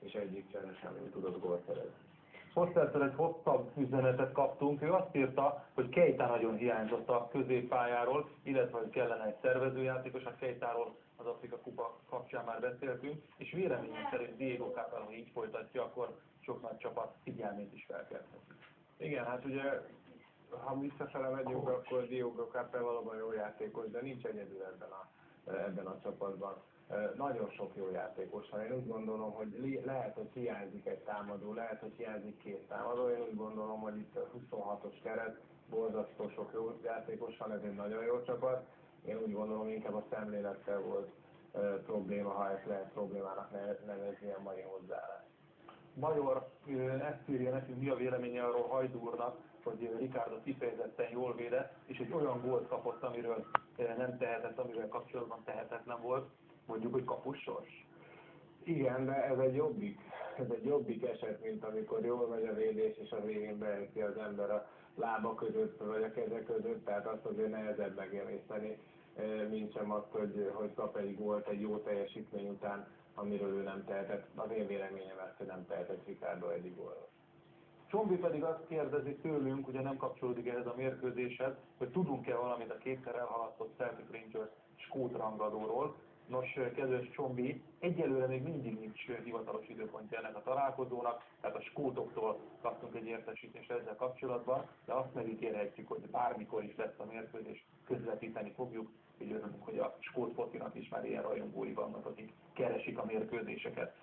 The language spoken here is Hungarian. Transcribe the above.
és egyik csere sem tudott gólt szerezni. Fostertől egy hosszabb üzenetet kaptunk, ő azt írta, hogy Keita nagyon hiányzott a középpályáról, illetve hogy kellene egy szervezőjátékos, a Keitáról az Afrika Kupa kapcsán már beszéltünk, és véleményem szerint Diego Capello, ha így folytatja, akkor sok nagy csapat figyelmét is felkeltheti. Igen, hát ugye, ha visszafele megyünk, akkor Diego Capello valóban jó játékos, de nincs egyedül ebben a csapatban. Nagyon sok jó játékos van. Én úgy gondolom, hogy lehet, hogy hiányzik egy támadó, lehet, hogy hiányzik két támadó. Én úgy gondolom, hogy itt a 26-os keret, borzasztó sok jó játékos van, ez egy nagyon jó csapat. Én úgy gondolom, inkább a szemlélettel volt probléma, ha ezt lehet problémának nevezni a mai hozzáállás. Bajor ezt írja nekünk, mi a véleménye arról Hajdú úrnak, hogy Ricardo kifejezetten jól védett, és egy olyan gólt kapott, amiről nem tehetett, amivel kapcsolatban tehetetlen volt, mondjuk, hogy kapussors. Igen, de ez egy jobbik eset, mint amikor jól megy a védés, és a végén beüti az ember a lába között, vagy a keze között, tehát azt azért nehezebb megemészteni, mint sem azt, hogy kap egy gólt egy jó teljesítmény után, amiről ő nem tehetett. Az én véleményem ezt, hogy nem tehetett Ricardo egyik gólról. Csombi pedig azt kérdezi tőlünk, ugye nem kapcsolódik ehhez a mérkőzéshez, hogy tudunk-e valamit a kétszer elhalasztott Celtic Rangers skót rangadóról. Nos, kedves Csombi, egyelőre még mindig nincs hivatalos időpontja ennek a találkozónak, tehát a skótoktól kaptunk egy értesítést ezzel kapcsolatban, de azt megígérhetjük, hogy bármikor is lesz a mérkőzés, közvetíteni fogjuk, így örülünk, hogy a skót focinak is már ilyen rajongói vannak, akik keresik a mérkőzéseket.